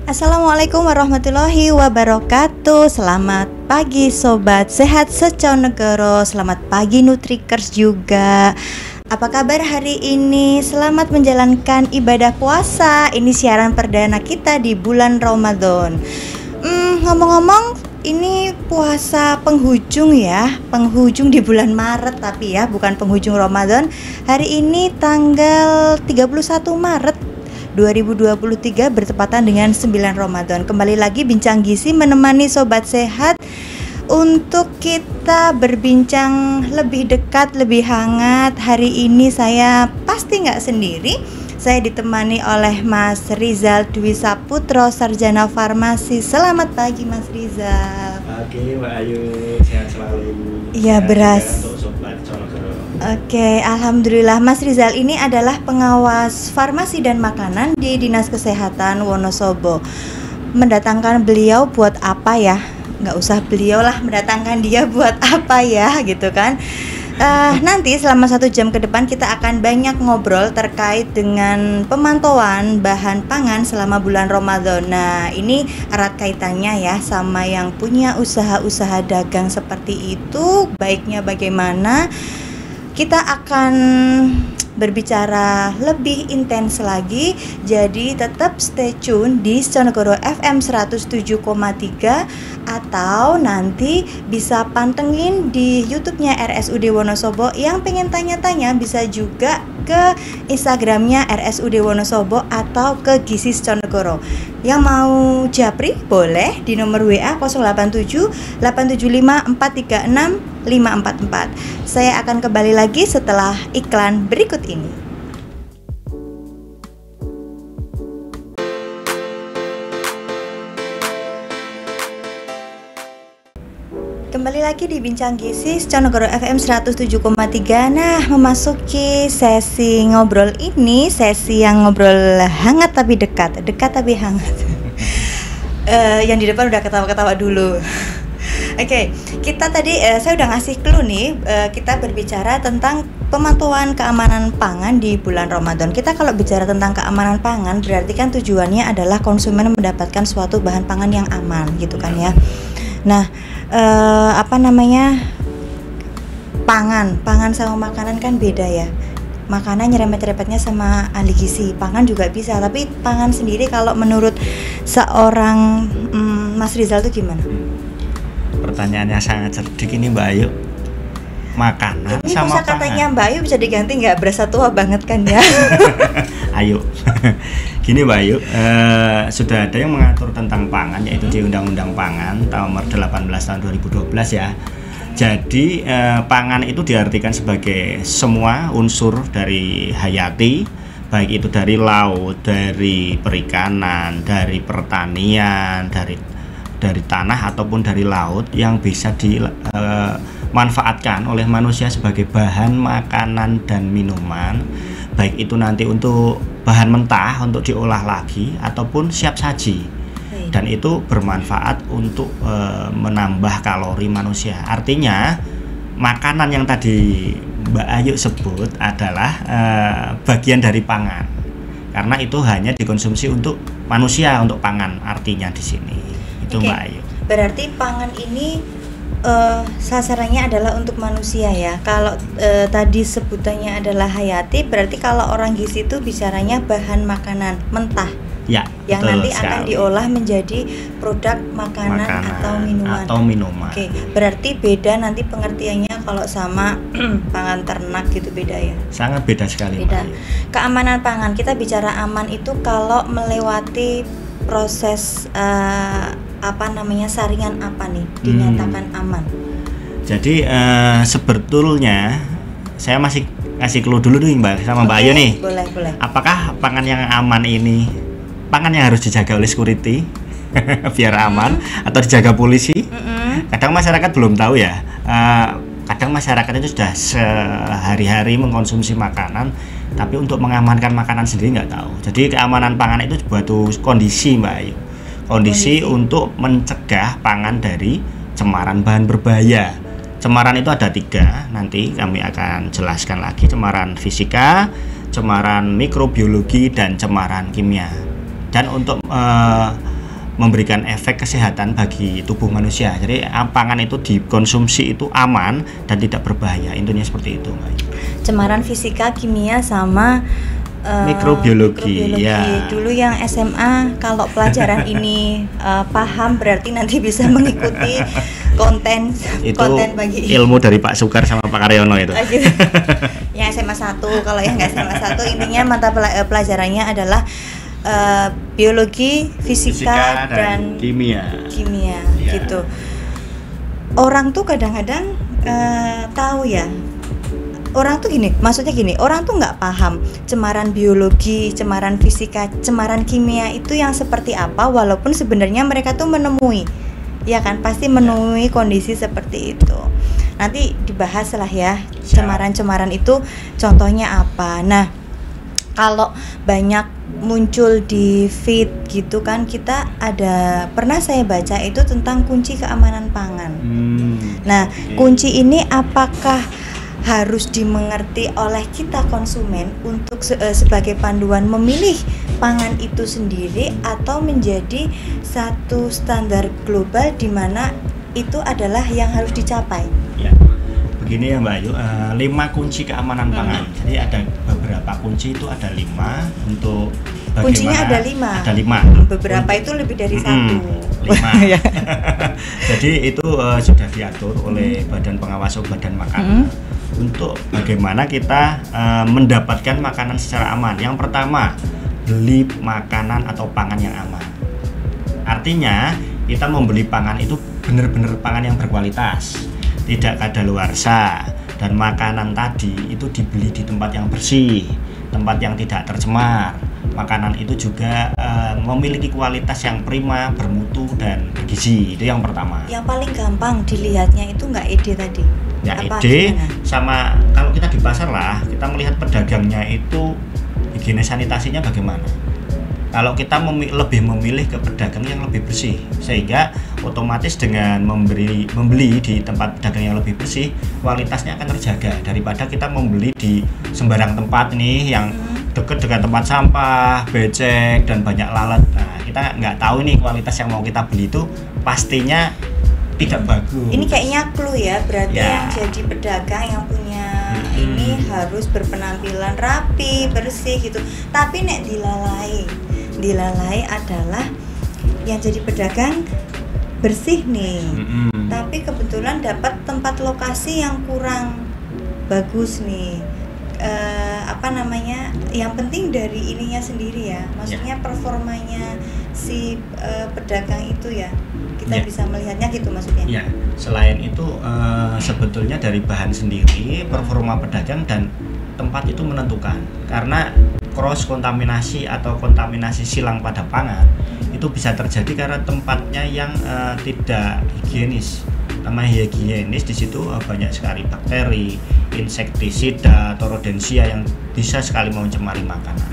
Assalamualaikum warahmatullahi wabarakatuh. Selamat pagi Sobat Sehat Seconegoro. Selamat pagi Nutrikers juga. Apa kabar hari ini? Selamat menjalankan ibadah puasa. Ini siaran perdana kita di bulan Ramadan. Ngomong-ngomong, ini puasa penghujung ya. Penghujung di bulan Maret tapi ya, bukan penghujung Ramadan. Hari ini tanggal 31 Maret 2023 bertepatan dengan 9 Ramadan. Kembali lagi Bincang Gizi menemani Sobat Sehat untuk kita berbincang lebih dekat, lebih hangat. Hari ini saya pasti nggak sendiri. Saya ditemani oleh Mas Rizal Dwi Saputro, Sarjana Farmasi. Selamat pagi Mas Rizal. Pagi Mbak Ayu, sehat selalu. Iya, beras. Untuk Sobat Conegoro. Oke, alhamdulillah. Mas Rizal ini adalah pengawas farmasi dan makanan di Dinas Kesehatan Wonosobo. Mendatangkan beliau buat apa ya? Nggak usah beliau lah, mendatangkan dia buat apa ya, gitu kan? Nanti selama 1 jam ke depan kita akan banyak ngobrol terkait dengan pemantauan bahan pangan selama bulan Ramadan. Nah, ini erat kaitannya ya sama yang punya usaha-usaha dagang seperti itu. Baiknya bagaimana? Kita akan berbicara lebih intens lagi. Jadi tetap stay tune di Sonegoro FM 107,3 atau nanti bisa pantengin di YouTube-nya RSUD Wonosobo. Yang pengen tanya-tanya bisa juga ke Instagram-nya RSUD Wonosobo atau ke Gizi Sonegoro. Yang mau japri boleh di nomor WA 087 875 436 544. Saya akan kembali lagi setelah iklan berikut ini. Kembali lagi di Bincang Gizi Conegoro FM 107,3. Nah, memasuki sesi ngobrol ini, sesi yang ngobrol hangat tapi dekat tapi hangat. Yang di depan udah ketawa-ketawa dulu. Oke, kita tadi saya udah ngasih clue nih, kita berbicara tentang pemantauan keamanan pangan di bulan Ramadan. Kita kalau bicara tentang keamanan pangan berarti kan tujuannya adalah konsumen mendapatkan suatu bahan pangan yang aman gitu kan ya. Nah, pangan sama makanan kan beda ya. Makanan nyerempet-nyerempetnya sama ahli gizi, pangan juga bisa. Tapi pangan sendiri kalau menurut seorang Mas Rizal itu gimana? Pertanyaannya sangat cerdik ini Mbak Ayu. Makanan ini sama pangan. Katanya Mbak Ayu bisa diganti nggak? Berasa tua banget kan ya? Ayu. Gini Mbak Ayu, sudah ada yang mengatur tentang pangan, yaitu di Undang-Undang Pangan nomor 18 tahun 2012 ya. Jadi pangan itu diartikan sebagai semua unsur dari hayati, baik itu dari laut, dari perikanan, dari pertanian, dari tanah ataupun dari laut yang bisa dimanfaatkan oleh manusia sebagai bahan makanan dan minuman, baik itu nanti untuk bahan mentah untuk diolah lagi ataupun siap saji. Dan itu bermanfaat untuk menambah kalori manusia. Artinya makanan yang tadi Mbak Ayu sebut adalah bagian dari pangan, karena itu hanya dikonsumsi untuk manusia, untuk pangan artinya di sini. Itu Mbak Ayu. Berarti pangan ini sasarannya adalah untuk manusia ya. Kalau tadi sebutannya adalah hayati, berarti kalau orang gizi itu bicaranya bahan makanan mentah. Ya, yang nanti sekali akan diolah menjadi produk makanan atau minuman. Oke, berarti beda nanti pengertiannya kalau sama pangan ternak gitu, beda ya? Sangat beda sekali. Beda. Keamanan pangan, kita bicara aman itu kalau melewati proses saringan apa nih dinyatakan aman? Jadi sebetulnya saya masih ngasih clue dulu nih Mbak sama Mbak Ayu nih. Boleh. Apakah pangan yang aman ini pangan yang harus dijaga oleh security biar aman atau dijaga polisi? Kadang masyarakat belum tahu ya. Kadang masyarakat itu sudah sehari-hari mengkonsumsi makanan, tapi untuk mengamankan makanan sendiri nggak tahu. Jadi keamanan pangan itu butuh kondisi Mbak Ayu. Kondisi untuk mencegah pangan dari cemaran bahan berbahaya. Cemaran itu ada 3, nanti kami akan jelaskan lagi. Cemaran fisika, cemaran mikrobiologi, dan cemaran kimia. Dan untuk memberikan efek kesehatan bagi tubuh manusia. Jadi pangan itu dikonsumsi itu aman dan tidak berbahaya. Intinya seperti itu, Mbak. Cemaran fisika, kimia sama mikrobiologi. Ya. Dulu yang SMA kalau pelajaran ini paham berarti nanti bisa mengikuti konten bagi ilmu dari Pak Sukar sama Pak Karyono itu. Gitu. Yang SMA 1, kalau yang nggak SMA 1 intinya mata pelajarannya adalah biologi, fisika dan kimia ya. Gitu. Orang tuh kadang-kadang tahu ya. Orang tuh maksudnya gini, orang tuh nggak paham cemaran biologi, cemaran fisika, cemaran kimia itu yang seperti apa, walaupun sebenarnya mereka tuh menemui, ya kan, pasti menemui kondisi seperti itu. Nanti dibahas lah ya, cemaran-cemaran itu contohnya apa. Nah, kalau banyak muncul di feed gitu kan, kita pernah saya baca itu tentang kunci keamanan pangan. Nah, kunci ini apakah harus dimengerti oleh kita konsumen untuk sebagai panduan memilih pangan itu sendiri, atau menjadi satu standar global di mana itu adalah yang harus dicapai? Ya, begini ya Mbak Ayu, 5 kunci keamanan pangan. Jadi ada beberapa kunci, itu ada 5 untuk kuncinya ada 5. Ada 5. Beberapa itu lebih dari 1. 5. Jadi itu sudah diatur oleh Badan Pengawas Obat dan Makanan untuk bagaimana kita mendapatkan makanan secara aman. Yang pertama, beli makanan atau pangan yang aman. Artinya kita membeli pangan itu benar-benar pangan yang berkualitas, tidak kadaluarsa, dan makanan tadi itu dibeli di tempat yang bersih, tempat yang tidak tercemar. Makanan itu juga memiliki kualitas yang prima, bermutu dan bergizi. Itu yang pertama. Yang paling gampang dilihatnya itu nggak ide tadi. Ya, ide sama kalau kita di pasar lah, kita melihat pedagangnya itu higiene sanitasinya bagaimana. Kalau kita lebih memilih ke pedagang yang lebih bersih, sehingga otomatis dengan membeli di tempat pedagang yang lebih bersih, kualitasnya akan terjaga daripada kita membeli di sembarang tempat nih yang dekat dengan tempat sampah, becek dan banyak lalat. Nah, kita nggak tahu nih kualitas yang mau kita beli itu pastinya tidak bagus. Ini kayaknya clue ya, berarti yang jadi pedagang yang punya ini harus berpenampilan rapi, bersih gitu. Tapi nek dilalai adalah yang jadi pedagang bersih nih, tapi kebetulan dapat tempat lokasi yang kurang bagus nih. Yang penting dari ininya sendiri ya, maksudnya performanya si pedagang itu ya, kita bisa melihatnya gitu maksudnya. Ya, selain itu sebetulnya dari bahan sendiri, performa pedagang dan tempat itu menentukan, karena cross kontaminasi atau kontaminasi silang pada pangan itu bisa terjadi karena tempatnya yang tidak higienis. Namanya higienis di situ banyak sekali bakteri, insektisida atau rodensia yang bisa sekali mencemari makanan.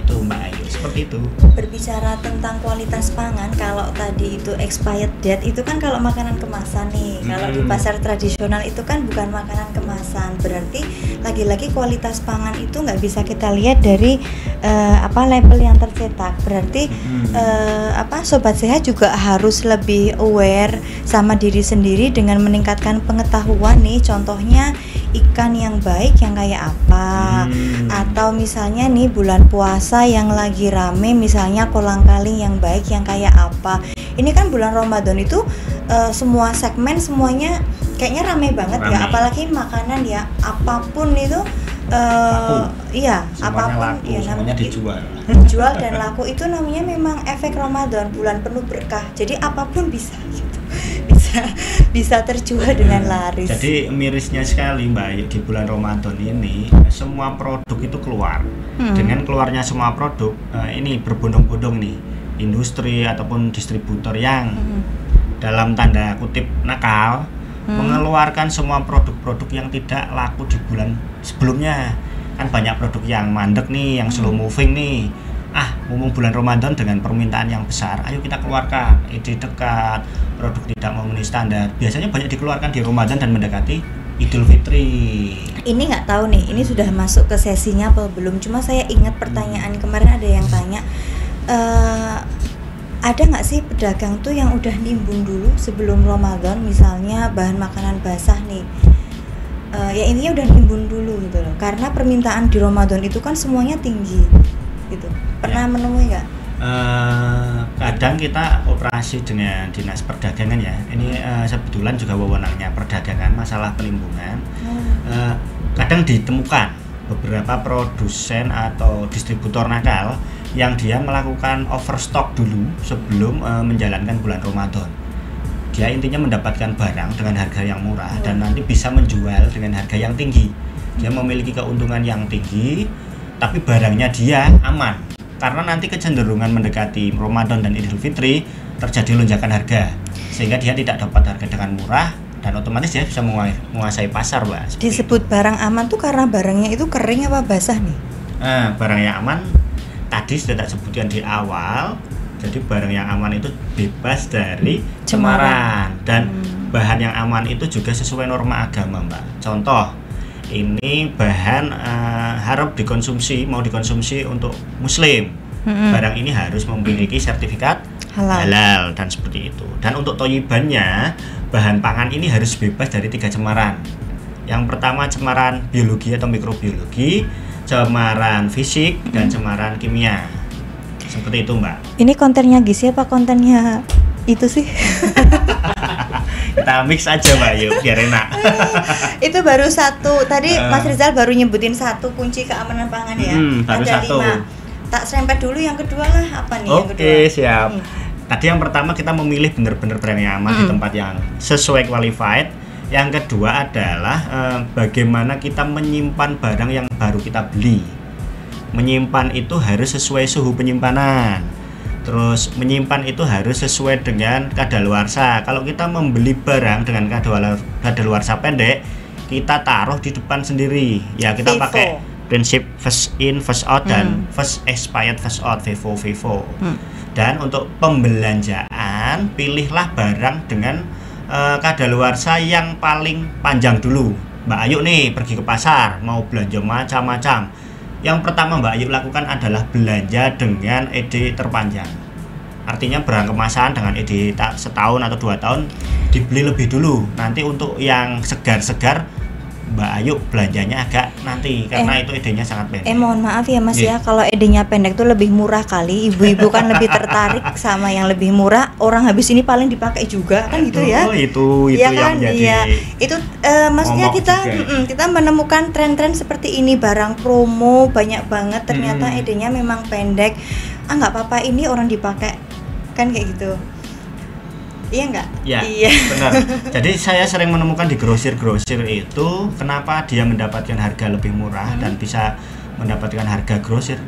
Itu Mbak Ayu, seperti itu. Berbicara tentang kualitas pangan, kalau tadi itu expired date itu kan kalau makanan kemasan nih. Kalau di pasar tradisional itu kan bukan makanan kemasan. Berarti lagi-lagi kualitas pangan itu nggak bisa kita lihat dari label yang tercetak. Berarti sobat sehat juga harus lebih aware sama diri sendiri dengan meningkatkan pengetahuan nih. Contohnya ikan yang baik yang kayak apa, atau misalnya nih bulan puasa yang lagi rame misalnya kolang-kaling yang baik yang kayak apa. Ini kan bulan Ramadan itu semua segmen semuanya kayaknya rame banget ya, apalagi makanan ya, apapun itu apapun laku, ya namanya dijual dan laku. Itu namanya memang efek Ramadan, bulan penuh berkah, jadi apapun bisa gitu, bisa terjual dengan laris. Jadi mirisnya sekali Mbak, di bulan Ramadan ini semua produk itu keluar. Dengan keluarnya semua produk, ini berbondong-bondong nih industri ataupun distributor yang dalam tanda kutip nakal mengeluarkan semua produk-produk yang tidak laku di bulan sebelumnya. Kan banyak produk yang mandek nih, yang slow moving nih. Ngomong bulan Ramadan dengan permintaan yang besar, ayo kita keluarkan ide dekat, produk tidak memenuhi standar. Biasanya banyak dikeluarkan di Ramadan dan mendekati Idul Fitri. Ini nggak tahu nih, ini sudah masuk ke sesinya apa belum? Cuma saya ingat pertanyaan kemarin ada yang tanya, ada nggak sih pedagang tuh yang udah nimbun dulu sebelum Ramadan, misalnya bahan makanan basah nih, ya intinya udah nimbun dulu gitu loh, karena permintaan di Ramadan itu kan semuanya tinggi gitu. Pernah menemui nggak? Kadang kita operasi dengan dinas perdagangan ya, ini kebetulan juga wewenangnya perdagangan, masalah penimbunan. Kadang ditemukan beberapa produsen atau distributor nakal yang dia melakukan overstock dulu sebelum menjalankan bulan Ramadan. Dia intinya mendapatkan barang dengan harga yang murah dan nanti bisa menjual dengan harga yang tinggi. Dia memiliki keuntungan yang tinggi, tapi barangnya dia aman. Karena nanti kecenderungan mendekati Ramadan dan Idul Fitri terjadi lonjakan harga, sehingga dia tidak dapat harga dengan murah dan otomatis dia bisa menguasai pasar, Mbak. Disebut barang aman tuh karena barangnya itu kering apa basah nih? Barang yang aman tadi sudah tak sebutkan di awal. Jadi barang yang aman itu bebas dari cemaran dan bahan yang aman itu juga sesuai norma agama, Mbak. Contoh, ini bahan harap dikonsumsi, mau dikonsumsi untuk muslim. Barang ini harus memiliki sertifikat halal dan seperti itu. Dan untuk toyibannya, bahan pangan ini harus bebas dari 3 cemaran. Yang pertama cemaran biologi atau mikrobiologi, cemaran fisik, dan cemaran kimia. Seperti itu, Mbak. Ini kontennya Gizi apa kontennya itu sih? Kita mix aja, Mbak, yuk biar enak. Itu baru satu. Tadi Mas Rizal baru nyebutin satu kunci keamanan pangan ya. Baru ada satu. 5. Tak serempet dulu yang kedua lah, apa nih yang kedua? Oke, siap. Tadi yang pertama kita memilih benar-benar brand yang aman di tempat yang sesuai qualified. Yang kedua adalah bagaimana kita menyimpan barang yang baru kita beli. Menyimpan itu harus sesuai suhu penyimpanan. Terus menyimpan itu harus sesuai dengan kadaluarsa. Kalau kita membeli barang dengan kadaluarsa pendek, kita taruh di depan sendiri. Ya kita pakai prinsip first in first out dan first expired first out, FIFO. Dan untuk pembelanjaan, pilihlah barang dengan kadaluarsa yang paling panjang dulu. Mbak Ayu nih pergi ke pasar mau belanja macam-macam. Yang pertama Mbak Ayu lakukan adalah belanja dengan ED terpanjang. Artinya barang kemasan dengan ED setahun atau 2 tahun dibeli lebih dulu. Nanti untuk yang segar-segar Mbak Ayu belanjanya agak nanti karena itu ED-nya sangat pendek. Mohon maaf ya Mas ya, kalau ED-nya pendek tuh lebih murah kali. Ibu-ibu kan lebih tertarik sama yang lebih murah. Orang habis ini paling dipakai juga kan gitu ya. Itu ya yang kan? jadi. Iya. Itu maksudnya kita menemukan tren-tren seperti ini, barang promo banyak banget ternyata ED-nya memang pendek. Nggak apa-apa ini orang dipakai kan kayak gitu. Iya enggak? Ya, iya. Benar. Jadi saya sering menemukan di grosir-grosir itu kenapa dia mendapatkan harga lebih murah dan bisa mendapatkan harga grosir.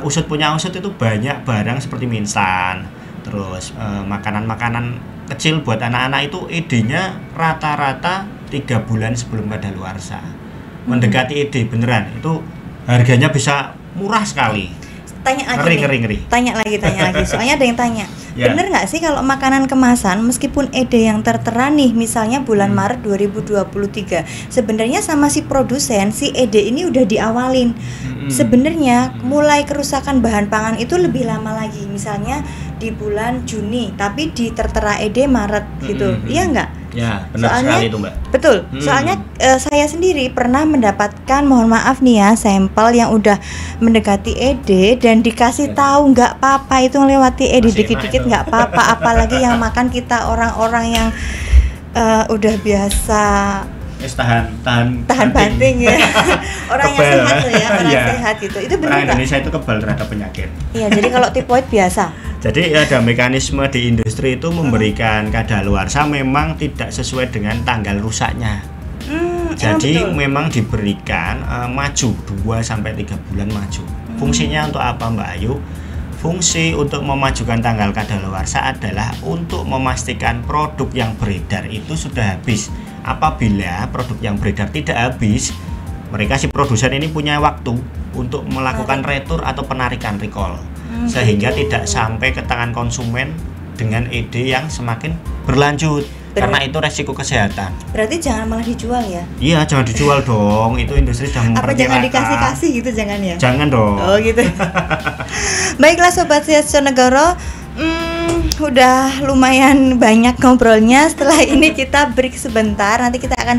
Usut punya usut itu banyak barang seperti mie instan, terus makanan-makanan kecil buat anak-anak itu ED-nya rata-rata 3 bulan sebelum kadaluarsa. Mendekati ED beneran itu harganya bisa murah sekali. Tanya lagi Tanya lagi. Soalnya ada yang tanya. Bener nggak sih kalau makanan kemasan meskipun ED yang tertera nih misalnya bulan Maret 2023 sebenarnya sama si produsen si ED ini udah diawalin. Sebenarnya mulai kerusakan bahan pangan itu lebih lama lagi, misalnya di bulan Juni tapi di tertera ED Maret gitu. Iya nggak? Ya, benar sekali itu, Mbak. Betul. Soalnya saya sendiri pernah mendapatkan, mohon maaf nih ya, sampel yang udah mendekati ED dan dikasih tahu nggak apa-apa itu melewati ED dikit-dikit nggak apa-apa, apalagi yang makan kita orang-orang yang udah biasa tahan banting ya. Orang yang sehat tuh ya, orang sehat gitu. Itu benar. Orang Indonesia itu kebal terhadap penyakit. Iya, jadi kalau tipoid biasa. Jadi ada mekanisme di industri itu memberikan kadaluarsa memang tidak sesuai dengan tanggal rusaknya. Jadi memang diberikan maju 2-3 bulan maju. Fungsinya untuk apa, Mbak Ayu? Fungsi untuk memajukan tanggal kadaluarsa adalah untuk memastikan produk yang beredar itu sudah habis. Apabila produk yang beredar tidak habis, mereka si produsen ini punya waktu untuk melakukan retur atau penarikan recall. Sehingga tidak sampai ke tangan konsumen dengan ED yang semakin berlanjut. Karena itu resiko kesehatan. Berarti jangan malah dijual ya? Iya, jangan dijual dong. Itu industri sudah memperkirakan. Apa jangan dikasih-kasih gitu, jangan ya? Jangan dong. Oh gitu. Baiklah Sobat Siasonegoro, udah lumayan banyak ngobrolnya. Setelah ini kita break sebentar. Nanti kita akan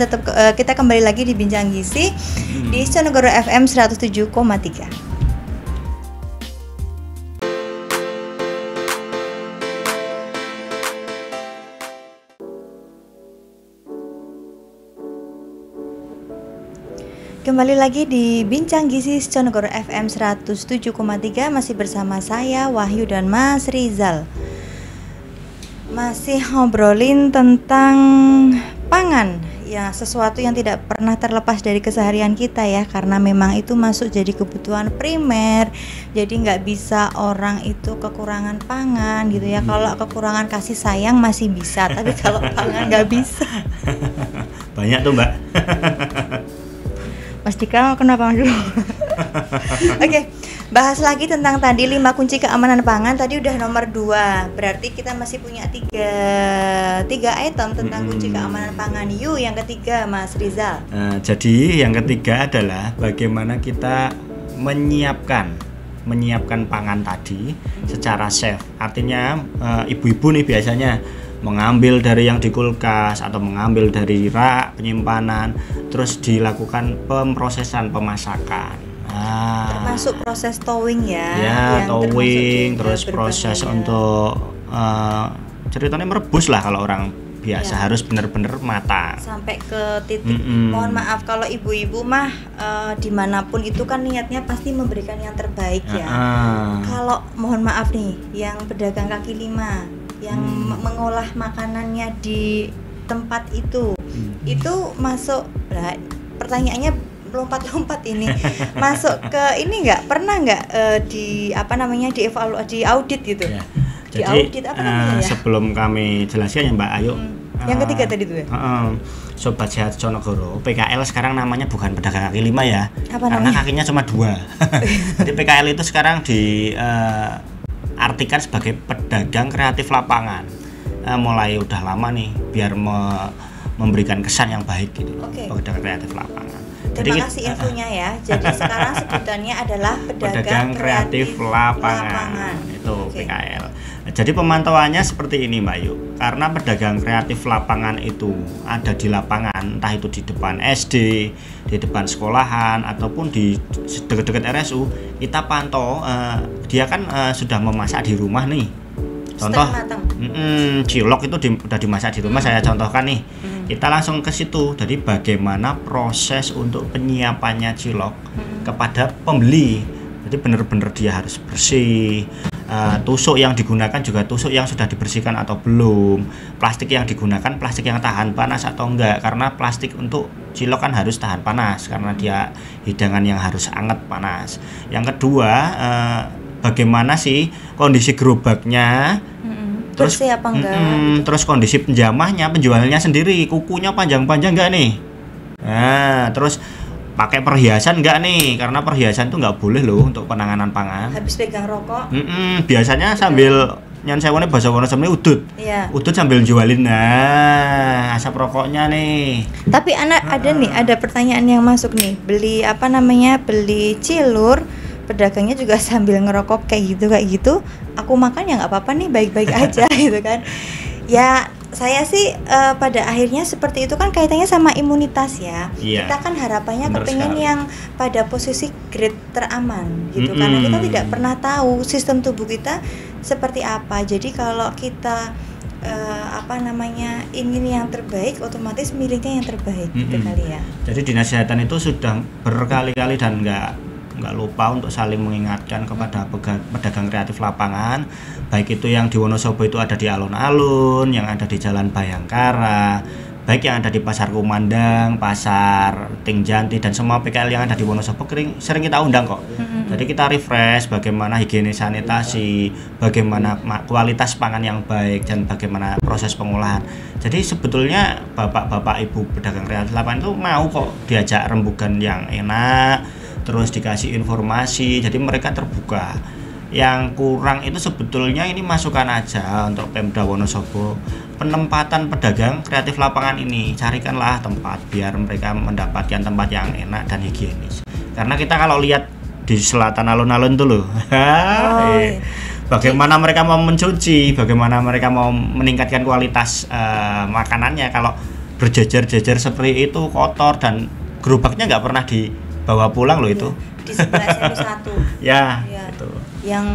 kita kembali lagi di Bincang Gizi di Sonegoro FM 107,3. Kembali lagi di Bincang Gizi Sonegoro FM 107,3, masih bersama saya Wahyu dan Mas Rizal. Masih ngobrolin tentang pangan, ya sesuatu yang tidak pernah terlepas dari keseharian kita ya, karena memang itu masuk jadi kebutuhan primer. Jadi nggak bisa orang itu kekurangan pangan gitu ya. Kalau kekurangan kasih sayang masih bisa, tapi kalau pangan nggak bisa. Banyak tuh Mbak. Mas Dika kenapa dulu? Oke, bahas lagi tentang tadi 5 kunci keamanan pangan. Tadi udah nomor 2. Berarti kita masih punya 3 item tentang kunci keamanan pangan. Yuk yang ketiga Mas Rizal. Jadi yang ketiga adalah bagaimana kita menyiapkan pangan tadi secara safe. Artinya ibu-ibu nih biasanya mengambil dari yang di kulkas atau mengambil dari rak penyimpanan, terus dilakukan pemrosesan pemasakan. Termasuk proses towing ya. Ya, towing, terus proses untuk ceritanya merebus lah kalau orang biasa ya. Harus benar-benar matang sampai ke titik. Mohon maaf kalau ibu-ibu mah dimanapun itu kan niatnya pasti memberikan yang terbaik ya. Kalau mohon maaf nih, yang pedagang kaki lima yang mengolah makanannya di tempat itu masuk. Nah, pertanyaannya lompat-lompat ini masuk ke ini pernah nggak di audit gitu ya. Jadi audit apa namanya ya? Sebelum kami jelaskan ya Mbak Ayu, yang ketiga tadi tuh ya. Sobat Sehat Sonegoro, PKL sekarang namanya bukan pedagang kaki lima ya. Apa karena namanya? kakinya cuma 2. Jadi PKL itu sekarang di artikan sebagai pedagang kreatif lapangan. Mulai udah lama nih biar memberikan kesan yang baik gitu. Pedagang kreatif lapangan. Terima kasih infonya ya. Jadi sekarang sebutannya adalah pedagang kreatif lapangan. Itu PKL. Jadi pemantauannya seperti ini Mbak Yu. Karena pedagang kreatif lapangan itu ada di lapangan, entah itu di depan SD, di depan sekolahan ataupun di dekat-dekat RSU, kita pantau dia kan sudah memasak di rumah nih. Contoh cilok itu udah dimasak di rumah, saya contohkan nih. Kita langsung ke situ. Jadi bagaimana proses untuk penyiapannya cilok kepada pembeli. Jadi benar-benar dia harus bersih. Tusuk yang digunakan juga tusuk yang sudah dibersihkan atau belum. Plastik yang digunakan plastik yang tahan panas atau enggak, karena plastik untuk cilok kan harus tahan panas karena dia hidangan yang harus hangat panas. Yang kedua, bagaimana sih kondisi gerobaknya, terus bersih apa enggak, terus kondisi penjamahnya, penjualnya sendiri, kukunya panjang-panjang enggak nih. Nah, terus pakai perhiasan enggak nih, karena perhiasan tuh enggak boleh loh untuk penanganan pangan. Habis pegang rokok biasanya sambil nyan sewone bahasa Wonosobo udut. Iya. Udut sambil jualin. Nah, asap rokoknya nih. Tapi ada pertanyaan yang masuk nih. Beli cilur, pedagangnya juga sambil ngerokok kayak gitu. Aku makan ya nggak apa-apa nih, baik-baik aja gitu kan. Ya saya sih pada akhirnya seperti itu kan kaitannya sama imunitas ya. Iya. Kita kan harapannya Bener kepingin sekali. yang pada posisi grade teraman gitu, karena kita tidak pernah tahu sistem tubuh kita seperti apa. Jadi kalau kita ingin yang terbaik, otomatis miliknya yang terbaik gitu kali ya. Jadi Dinas Kesehatan itu sudah berkali-kali dan nggak lupa untuk saling mengingatkan kepada pedagang kreatif lapangan, baik itu yang di Wonosobo itu ada di alun-alun, yang ada di Jalan Bayangkara, baik yang ada di Pasar Kumandang, Pasar Tingjanti, dan semua PKL yang ada di Wonosobo sering kita undang kok. Jadi kita refresh bagaimana higienis sanitasi, bagaimana kualitas pangan yang baik, dan bagaimana proses pengolahan. Jadi sebetulnya bapak-bapak ibu pedagang kreatif lapangan itu mau kok diajak rembugan yang enak, terus dikasih informasi, jadi mereka terbuka. Yang kurang itu sebetulnya ini masukan aja untuk Pemda Wonosobo, penempatan pedagang kreatif lapangan ini, carikanlah tempat biar mereka mendapatkan tempat yang enak dan higienis. Karena kita kalau lihat di selatan alun-alun tuh loh, bagaimana mereka mau mencuci, bagaimana mereka mau meningkatkan kualitas makanannya kalau berjejer-jejer seperti itu, kotor dan gerobaknya nggak pernah dibawa pulang loh itu. Di sebelah SMP 1. Ya, Ya. itu. Yang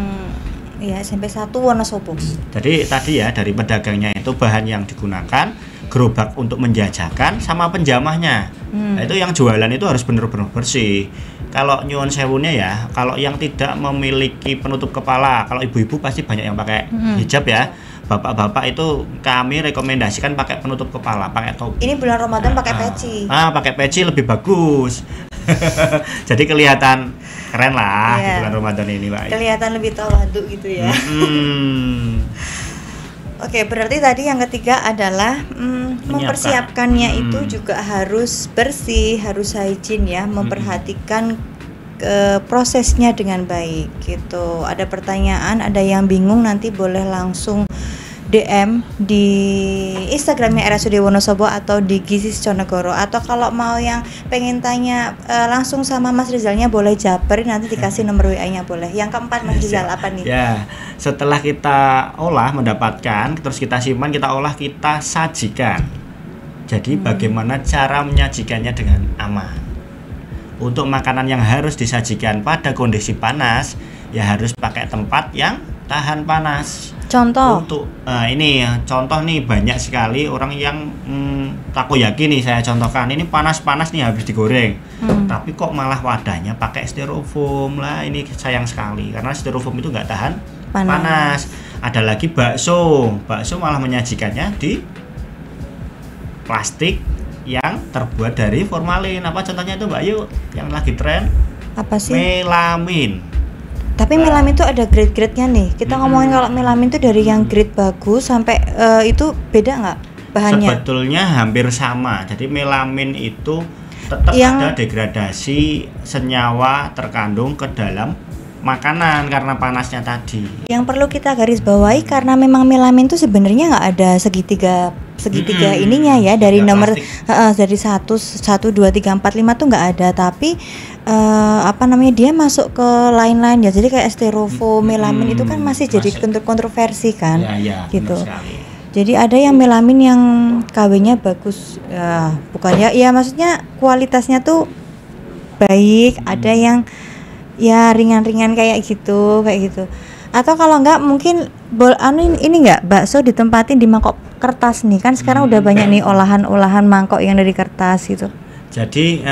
ya SMP 1 Wonosobo. Jadi tadi ya dari pedagangnya itu bahan yang digunakan, gerobak untuk menjajakan sama penjamahnya. Nah, itu yang jualan itu harus benar-benar bersih. Kalau nyuwun sewunya ya, kalau yang tidak memiliki penutup kepala, kalau ibu-ibu pasti banyak yang pakai hijab ya. Bapak-bapak itu kami rekomendasikan pakai penutup kepala, pakai topi. Ini bulan Ramadan pakai peci. Pakai peci lebih bagus. Jadi kelihatan keren lah di bulan Ramadan ini, Pak. Kelihatan lebih tawadhu gitu ya. Oke, berarti tadi yang ketiga adalah mempersiapkannya itu juga harus bersih, harus hygiene ya, memperhatikan prosesnya dengan baik gitu. Ada pertanyaan, ada yang bingung, nanti boleh langsung DM di Instagramnya RSUD Wonosobo atau di Gizi Conegoro, atau kalau mau yang pengen tanya langsung sama Mas Rizalnya boleh japri, nanti dikasih nomor WA-nya boleh. Yang keempat Mas Rizal apa nih? Ya, setelah kita olah mendapatkan, terus kita simpan, kita olah, kita sajikan. Jadi bagaimana cara menyajikannya dengan aman. Untuk makanan yang harus disajikan pada kondisi panas, ya harus pakai tempat yang tahan panas. Contoh? Untuk ini ya, contoh nih banyak sekali orang yang takoyaki nih saya contohkan. Ini panas-panas nih habis digoreng. Tapi kok malah wadahnya pakai styrofoam lah. Ini sayang sekali karena styrofoam itu nggak tahan panas. Ada lagi bakso malah menyajikannya di plastik yang terbuat dari formalin. Apa contohnya itu Mbak Yu yang lagi tren? Apa sih? Melamin. Tapi melamin itu ada grade-grade-nya nih. Kita ngomongin kalau melamin itu dari yang grade bagus sampai itu beda nggak bahannya? Sebetulnya hampir sama. Jadi melamin itu tetap ada degradasi senyawa terkandung ke dalam makanan karena panasnya tadi. Yang perlu kita garis bawahi karena memang melamin itu sebenarnya nggak ada segitiga ininya ya, dari nomor dari 1 2 3 4 5 tuh nggak ada, tapi dia masuk ke lain-lain ya. Jadi kayak styrofoam, melamin itu kan masih jadi kontroversi kan, gitu. Jadi ada yang melamin yang KW-nya bagus, bukannya ya maksudnya kualitasnya tuh baik, ada yang ya ringan-ringan kayak gitu. Atau kalau enggak mungkin ini enggak bakso ditempatin di mangkok kertas nih, kan sekarang udah banyak nih olahan mangkok yang dari kertas gitu. Jadi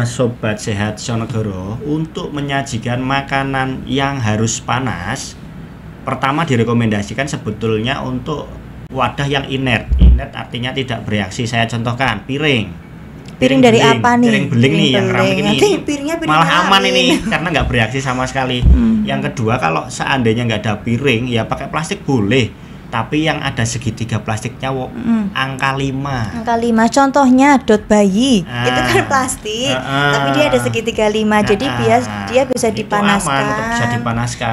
Sobat Sehat Conegoro, untuk menyajikan makanan yang harus panas, pertama direkomendasikan sebetulnya untuk wadah yang inert artinya tidak bereaksi. Saya contohkan piring dari beling, apa nih? Piring beling nih yang keramik ini malah aman ini karena nggak bereaksi sama sekali. Yang kedua, kalau seandainya nggak ada piring ya pakai plastik boleh, tapi yang ada segitiga plastiknya angka 5. Angka 5 contohnya dot bayi. Itu kan plastik, tapi dia ada segitiga 5. Jadi dia bisa dipanaskan,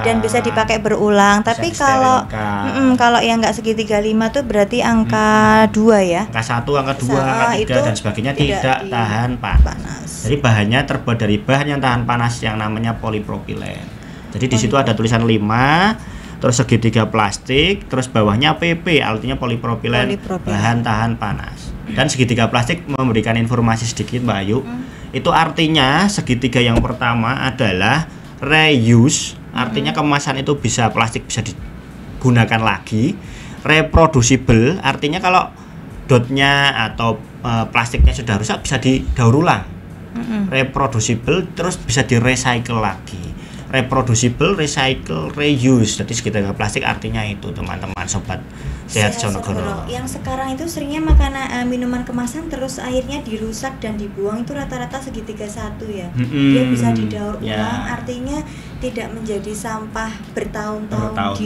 dan bisa dipakai berulang. Tapi kalau yang nggak segitiga 5 tuh berarti angka 2 ya. Angka 1, angka 2, angka 3 dan sebagainya tidak tahan panas. Jadi bahannya terbuat dari bahan yang tahan panas yang namanya polipropilen. Jadi di situ ada tulisan 5, terus segitiga plastik, terus bawahnya PP, artinya polipropilen, bahan tahan panas. Dan segitiga plastik memberikan informasi sedikit Mbak Ayu. Itu artinya segitiga yang pertama adalah reuse, artinya kemasan itu plastik bisa digunakan lagi. Reproducible, artinya kalau dotnya atau plastiknya sudah rusak bisa didaur ulang. Reproducible terus bisa di-recycle lagi. Reproducible, recycle, reuse. Jadi segitiga plastik artinya itu teman-teman Sobat Sehat Conegoro. Yang sekarang itu seringnya makanan minuman kemasan terus akhirnya dirusak dan dibuang itu rata-rata segitiga 1 ya. Dia bisa didaur ulang, artinya tidak menjadi sampah bertahun-tahun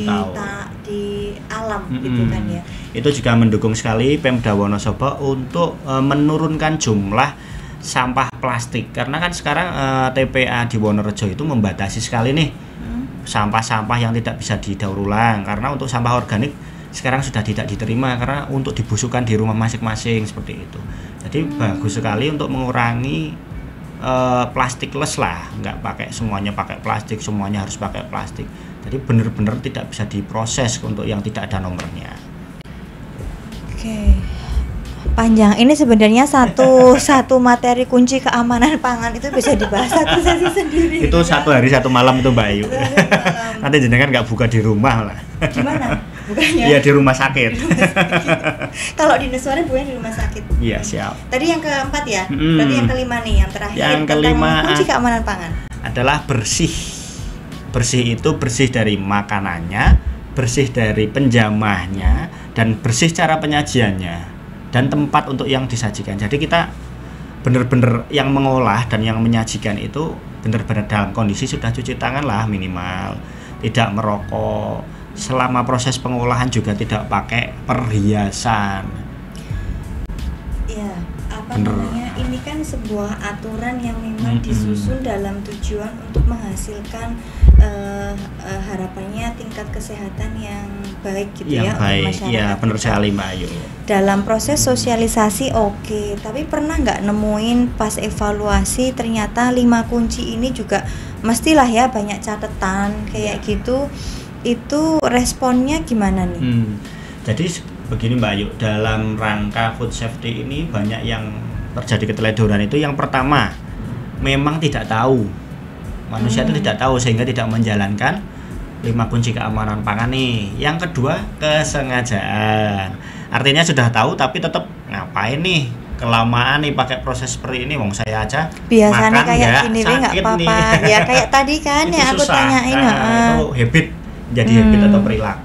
di alam gitu kan ya. Itu juga mendukung sekali Pemda Wonosobo untuk menurunkan jumlah sampah plastik, karena kan sekarang TPA di Wonorejo itu membatasi sekali nih sampah-sampah yang tidak bisa didaur ulang, karena untuk sampah organik sekarang sudah tidak diterima karena untuk dibusukkan di rumah masing-masing seperti itu. Jadi bagus sekali untuk mengurangi plastikless lah, nggak pakai semuanya pakai plastik, semuanya harus pakai plastik. Jadi benar-benar tidak bisa diproses untuk yang tidak ada nomornya. Oke. Panjang. Ini sebenarnya satu materi kunci keamanan pangan itu bisa dibahas satu sesi sendiri. Itu satu hari satu malam itu Mbak Ayu. Nanti jenengan nggak buka di rumah lah. Gimana? Bukannya? Iya di rumah sakit. Kalau di Nuswara bukan di rumah sakit. Iya siap. Tadi yang keempat ya. Berarti yang kelima nih, yang terakhir. Yang kelima kunci keamanan pangan adalah bersih. Bersih itu bersih dari makanannya, bersih dari penjamahnya, dan bersih cara penyajiannya dan tempat untuk yang disajikan. Jadi kita benar-benar yang mengolah dan yang menyajikan itu benar-benar dalam kondisi sudah cuci tangan lah minimal, tidak merokok, selama proses pengolahan juga tidak pakai perhiasan. Ya, apa namanya? Ini kan sebuah aturan yang memang disusun dalam tujuan untuk menghasilkan harapannya tingkat kesehatan yang baik gitu yang ya baik. untuk masyarakat. Iya, benar sekali Mbak Ayu. Dalam proses sosialisasi oke, tapi pernah nggak nemuin pas evaluasi ternyata 5 kunci ini juga mestilah ya banyak catatan kayak gitu. Itu responnya gimana nih? Jadi begini Mbak Ayu, dalam rangka food safety ini banyak yang terjadi keteledoran. Itu yang pertama, memang tidak tahu. Manusia itu tidak tahu sehingga tidak menjalankan 5 kunci keamanan pangan nih. Yang kedua, kesengajaan. Artinya sudah tahu tapi tetap ngapain nih? Kelamaan nih pakai proses seperti ini, wong saya aja biasanya makan kayak gini nggak apa-apa. Ya kayak tadi kan ya aku tanyain. Itu habit, jadi habit atau perilaku.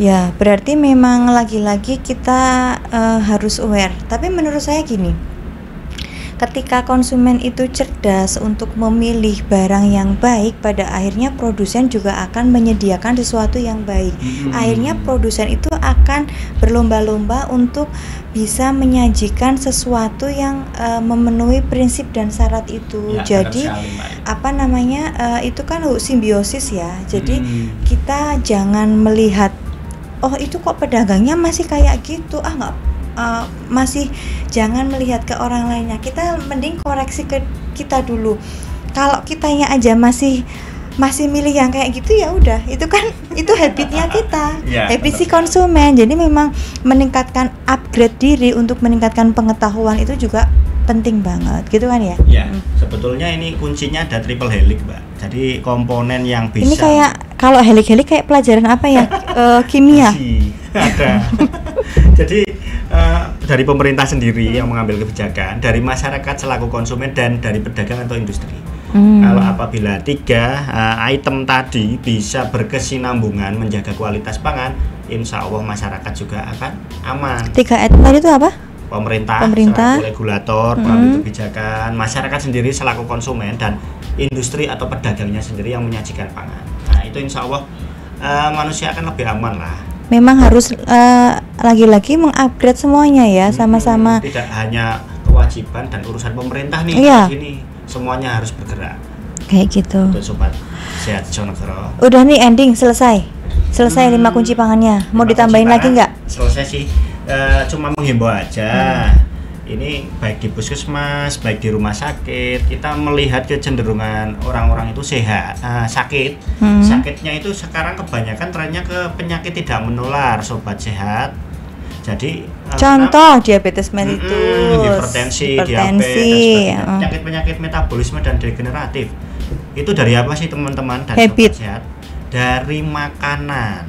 Ya, berarti memang lagi-lagi kita harus aware. Tapi menurut saya gini, ketika konsumen itu cerdas untuk memilih barang yang baik, pada akhirnya produsen juga akan menyediakan sesuatu yang baik. Akhirnya produsen itu akan berlomba-lomba untuk bisa menyajikan sesuatu yang memenuhi prinsip dan syarat itu. Ya, jadi apa namanya, itu kan simbiosis ya. Jadi kita jangan melihat oh itu kok pedagangnya masih kayak gitu, nggak masih jangan melihat ke orang lainnya. Kita mending koreksi ke kita dulu. Kalau kitanya aja masih milih yang kayak gitu, ya udah itu kan itu habitnya kita, habit si konsumen. Jadi memang meningkatkan upgrade diri untuk meningkatkan pengetahuan itu juga penting banget gitu kan ya. Ya, sebetulnya ini kuncinya ada triple helix Mbak. Jadi komponen yang bisa. Ini kayak kalau helix kayak pelajaran apa ya? Kimia. Ada. Jadi dari pemerintah sendiri yang mengambil kebijakan, dari masyarakat selaku konsumen, dan dari pedagang atau industri. Kalau apabila 3 item tadi bisa berkesinambungan menjaga kualitas pangan, insya Allah masyarakat juga akan aman. 3 item tadi itu apa? Pemerintah selaku regulator, pengambil kebijakan, masyarakat sendiri selaku konsumen, dan industri atau pedagangnya sendiri yang menyajikan pangan. Nah itu insya Allah manusia akan lebih aman lah. Memang harus lagi-lagi mengupgrade semuanya ya, sama-sama. Tidak hanya kewajiban dan urusan pemerintah nih, ini semuanya harus bergerak. Kayak gitu. Untuk sobat sehat Jonegoro. Udah nih ending, selesai 5 kunci pangannya. Mau ditambahin lagi nggak? Selesai sih. Cuma menghimbau aja. Ini baik di puskesmas, baik di rumah sakit, kita melihat kecenderungan orang-orang itu sakit. Sakitnya itu sekarang kebanyakan trennya ke penyakit tidak menular, sobat sehat. Jadi contoh diabetes mellitus, hipertensi, diabetes, penyakit-penyakit metabolisme dan degeneratif. Itu dari apa sih teman-teman dan habit. Sobat sehat? Dari makanan.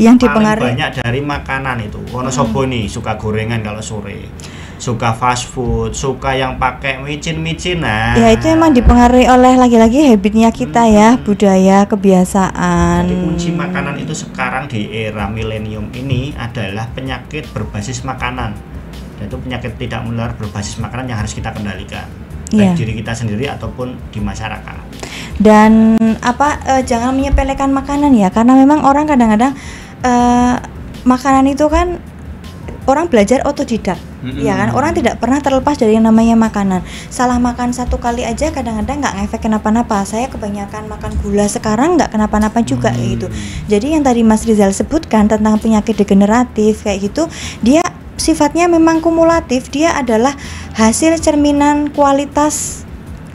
Yang paling dipengaruhi banyak dari makanan itu. Wonosobo nih suka gorengan kalau sore, suka fast food, suka yang pakai micin-micinan. Ya itu emang dipengaruhi oleh lagi-lagi habitnya kita ya, budaya, kebiasaan. Jadi kunci makanan itu sekarang di era milenium ini adalah penyakit berbasis makanan. Dan itu penyakit tidak menular berbasis makanan yang harus kita kendalikan, baik diri kita sendiri ataupun di masyarakat. Dan jangan menyepelekan makanan ya, karena memang orang kadang-kadang makanan itu kan orang belajar otodidak, ya kan, orang tidak pernah terlepas dari yang namanya makanan. Salah makan 1 kali aja kadang-kadang nggak ngefek kenapa-napa. Saya kebanyakan makan gula sekarang nggak kenapa-napa juga kayak gitu. Jadi yang tadi Mas Rizal sebutkan tentang penyakit degeneratif kayak gitu, dia sifatnya memang kumulatif. Dia adalah hasil cerminan kualitas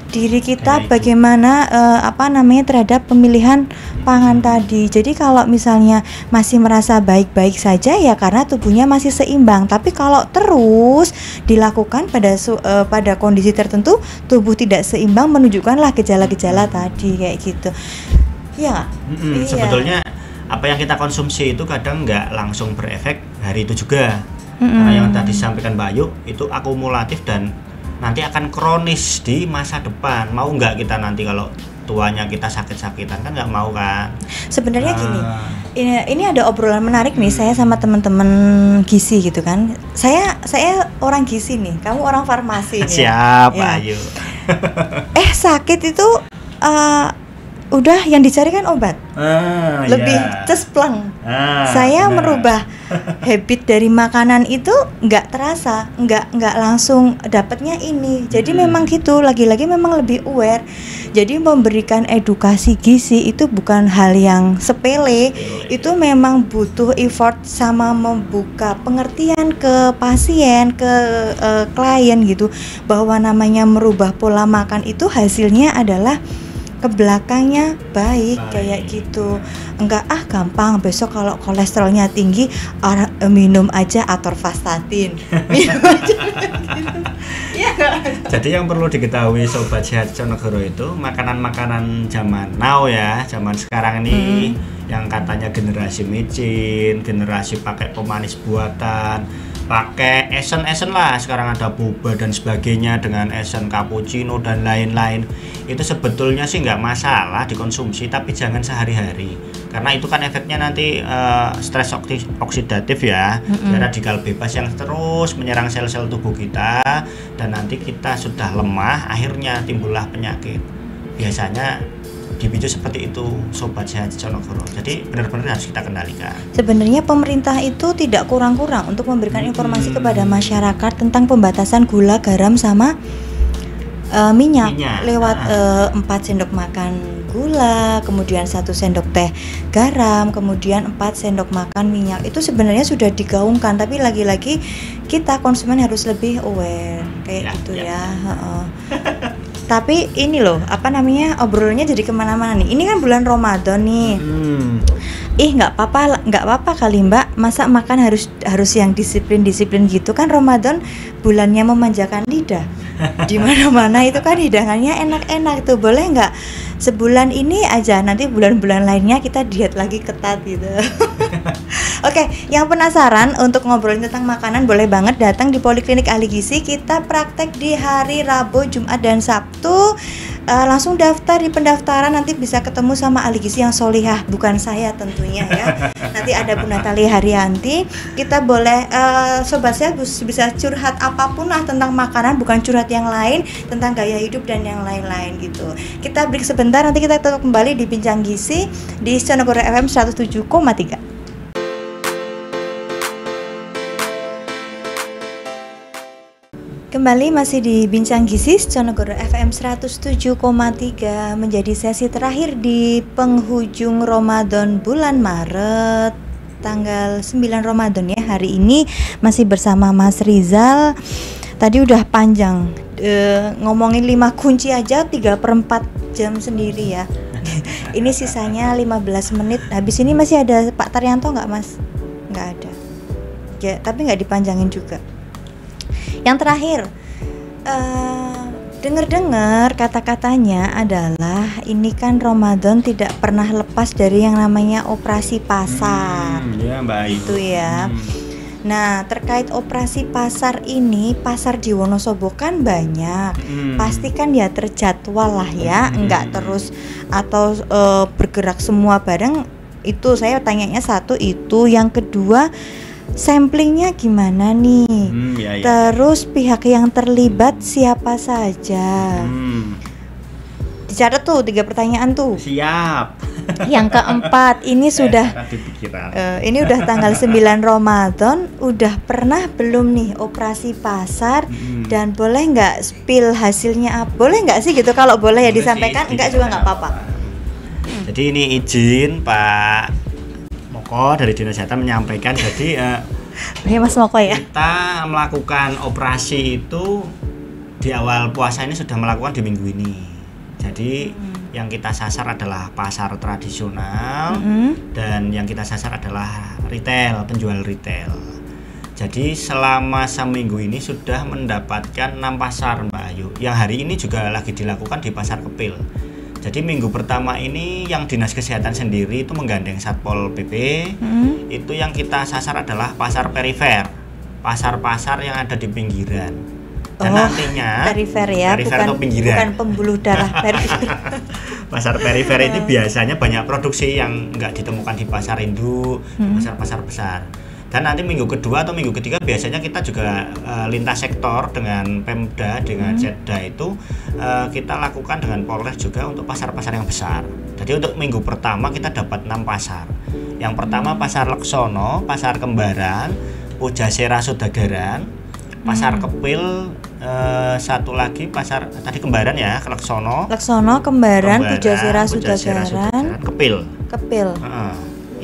diri kita Itu. bagaimana terhadap pemilihan pangan tadi. Jadi kalau misalnya masih merasa baik-baik saja ya karena tubuhnya masih seimbang. Tapi kalau terus dilakukan pada kondisi tertentu tubuh tidak seimbang, menunjukkanlah gejala-gejala tadi kayak gitu. Iya. Iya. Sebetulnya apa yang kita konsumsi itu kadang nggak langsung berefek hari itu juga. Karena yang tadi disampaikan Mbak Ayu itu akumulatif dan nanti akan kronis di masa depan. Mau nggak kita nanti kalau tuanya kita sakit-sakitan, kan nggak mau kan. Sebenarnya gini, ini ada obrolan menarik nih saya sama teman-teman gizi gitu kan. Saya orang gizi nih, kamu orang farmasi nih. Siap, ya. Ayu. Sakit itu udah yang dicari kan obat. Lebih cespleng. Saya merubah habit dari makanan itu nggak terasa, nggak langsung dapatnya ini. Jadi memang gitu, lagi-lagi memang lebih aware. Jadi memberikan edukasi gizi itu bukan hal yang sepele. Itu memang butuh effort sama membuka pengertian ke pasien, ke klien gitu, bahwa namanya merubah pola makan itu hasilnya adalah ke belakangnya baik kayak gitu. Enggak gampang besok kalau kolesterolnya tinggi minum aja atorvastatin. Minum aja gitu. Ya, jadi yang perlu diketahui Sobat Sehat Dijonegoro itu makanan-makanan zaman now ya, zaman sekarang ini yang katanya generasi micin, generasi pakai pemanis buatan, pakai esen lah, sekarang ada boba dan sebagainya dengan esen cappuccino dan lain-lain. Itu sebetulnya sih nggak masalah dikonsumsi, tapi jangan sehari-hari karena itu kan efeknya nanti stres oksidatif ya, radikal bebas yang terus menyerang sel-sel tubuh kita dan nanti kita sudah lemah, akhirnya timbullah penyakit. Biasanya dipicu seperti itu Sobat Sehat Dijonegoro. Jadi benar-benar harus kita kendalikan. Sebenarnya pemerintah itu tidak kurang-kurang untuk memberikan informasi kepada masyarakat tentang pembatasan gula, garam sama minyak lewat 4 sendok makan gula, kemudian 1 sendok teh garam, kemudian 4 sendok makan minyak. Itu sebenarnya sudah digaungkan, tapi lagi-lagi kita konsumen harus lebih aware kayak gitu ya. Tapi ini loh, obrolannya jadi kemana-mana nih. Ini kan bulan Ramadan nih. Nggak apa-apa kali Mbak. Masa makan harus yang disiplin gitu kan? Ramadan bulannya memanjakan lidah. Di mana-mana itu kan hidangannya enak-enak tuh. Boleh nggak sebulan ini aja, nanti bulan-bulan lainnya kita diet lagi ketat gitu. Oke, yang penasaran untuk ngobrolin tentang makanan boleh banget datang di Poliklinik Ahli Gizi. Kita praktek di hari Rabu, Jumat, dan Sabtu. Langsung daftar di pendaftaran, nanti bisa ketemu sama ahli gizi yang solihah, bukan saya tentunya ya. Nanti ada Bu Natalia Haryanti. Kita boleh Sobat Sehat bisa curhat apapun lah tentang makanan, bukan curhat yang lain, tentang gaya hidup dan yang lain-lain gitu. Kita break sebentar, nanti kita tetap kembali di Bincang Gizi di Dijonegoro FM 107,3. Kembali masih di Bincang Gizi Dijonegoro FM 107,3, menjadi sesi terakhir di penghujung Ramadan bulan Maret, tanggal 9 Ramadan ya. Hari ini masih bersama Mas Rizal. Tadi udah panjang ngomongin 5 kunci aja 3/4 jam sendiri ya. Ini sisanya 15 menit. Habis ini masih ada Pak Taryanto nggak Mas? Nggak ada ya, tapi nggak dipanjangin juga. Yang terakhir, dengar-dengar kata-katanya adalah ini kan Ramadan tidak pernah lepas dari yang namanya operasi pasar. Ya Mbak Ayu. Itu ya. Nah, terkait operasi pasar ini, pasar di Wonosobo kan banyak. Pasti kan ya terjadwal lah ya, enggak terus atau bergerak semua bareng. Itu saya tanyanya satu itu, yang kedua samplingnya gimana nih? Terus pihak yang terlibat siapa saja? Dicatat tuh 3 pertanyaan tuh. Siap. Yang keempat, ini sudah ini udah tanggal 9 Ramadan, udah pernah belum nih operasi pasar? Dan boleh nggak spill hasilnya apa? Boleh nggak sih gitu? Kalau boleh ya disampaikan, enggak juga nggak apa-apa. Jadi ini izin Pak Moko dari Dinas Kesehatan menyampaikan. Jadi Mas Moko ya. Kita melakukan operasi itu di awal puasa ini sudah melakukan di minggu ini. Jadi yang kita sasar adalah pasar tradisional dan yang kita sasar adalah retail, penjual retail. Jadi selama seminggu ini sudah mendapatkan 6 pasar Mbak Ayu. Yang hari ini juga lagi dilakukan di Pasar Kepil. Jadi minggu pertama ini yang Dinas Kesehatan sendiri itu menggandeng Satpol PP. Itu yang kita sasar adalah pasar perifer, pasar-pasar yang ada di pinggiran. Dan nantinya perifer ya, perifer bukan, atau pinggiran. bukan pembuluh darah perifer. Pasar perifer ini biasanya banyak produksi yang nggak ditemukan di pasar induk, pasar-pasar besar. Dan nanti minggu kedua atau minggu ketiga biasanya kita juga lintas sektor dengan Pemda, dengan Setda itu kita lakukan dengan Polres juga untuk pasar-pasar yang besar. Jadi untuk minggu pertama kita dapat 6 pasar. Yang pertama Pasar Leksono, Pasar Kembaran, Pujasera Sodagaran, Pasar Kepil, satu lagi pasar tadi Kembaran ya, Leksono, Kembaran, Pujasera Sodagaran, Kepil.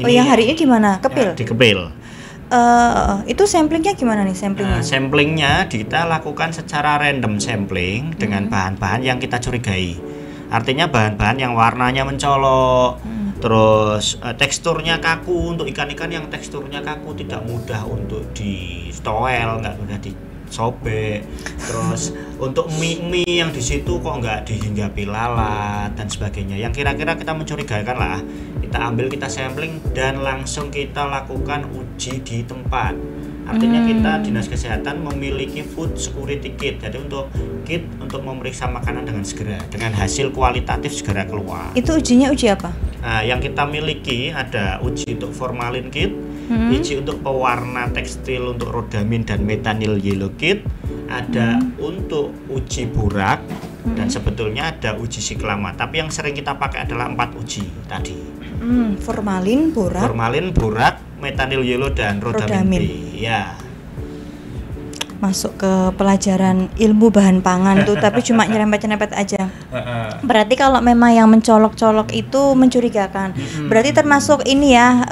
Oh yang hari ini di mana? Kepil. Di Kepil. Itu samplingnya gimana nih samplingnya? Samplingnya kita lakukan secara random sampling dengan bahan-bahan yang kita curigai. Artinya bahan-bahan yang warnanya mencolok, terus teksturnya kaku untuk ikan-ikan yang teksturnya kaku tidak mudah untuk di stoel, nggak mudah disobek. Terus untuk mie yang di situ kok nggak dihinggapi lalat dan sebagainya. Yang kira-kira kita mencurigakan lah, kita ambil, kita sampling dan langsung kita lakukan uji di tempat. Artinya kita Dinas Kesehatan memiliki food security kit. Jadi untuk kit untuk memeriksa makanan dengan segera, dengan hasil kualitatif segera keluar. Itu ujinya uji apa? Nah, yang kita miliki ada uji untuk formalin kit, uji untuk pewarna tekstil untuk rodamin dan metanyl yellow kit, ada untuk uji burak dan sebetulnya ada uji siklama. Tapi yang sering kita pakai adalah 4 uji tadi. Formalin, burak, metanyl yellow dan rodamin B. Ya. Masuk ke pelajaran ilmu bahan pangan tuh, tapi cuma nyerempet-nyerempet aja. Berarti kalau memang yang mencolok-colok itu mencurigakan. Berarti termasuk ini ya,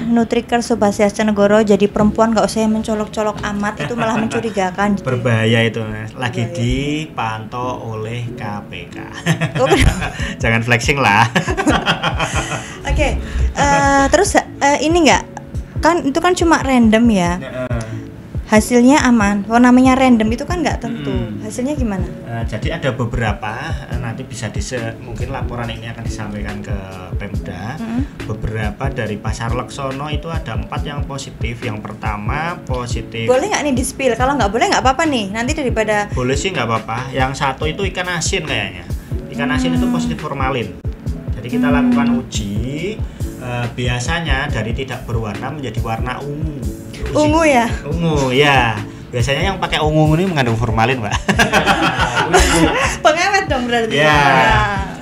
Nutrikers Subhasiascenegoro, jadi perempuan nggak usah yang mencolok-colok amat, itu malah mencurigakan. Gitu. Berbahaya itu, lagi dipantau oleh KPK. Jangan flexing lah. Oke, terus ini nggak, kan itu kan cuma random ya. Hasilnya aman. Namanya random itu kan nggak tentu. Hasilnya gimana? Jadi ada beberapa, nanti bisa mungkin laporan ini akan disampaikan ke Pemda. Beberapa dari Pasar Leksono itu ada 4 yang positif. Yang pertama positif. Boleh nggak nih di-spill? Kalau nggak boleh nggak apa-apa nih. Nanti daripada. Boleh sih nggak apa-apa. Yang satu itu ikan asin kayaknya. Ikan asin itu positif formalin. Jadi kita lakukan uji. Biasanya dari tidak berwarna menjadi warna ungu. Ungu ya? Ungu ya. Biasanya yang pakai ungu ini mengandung formalin, Mbak. Pengawet dong berarti. Ya.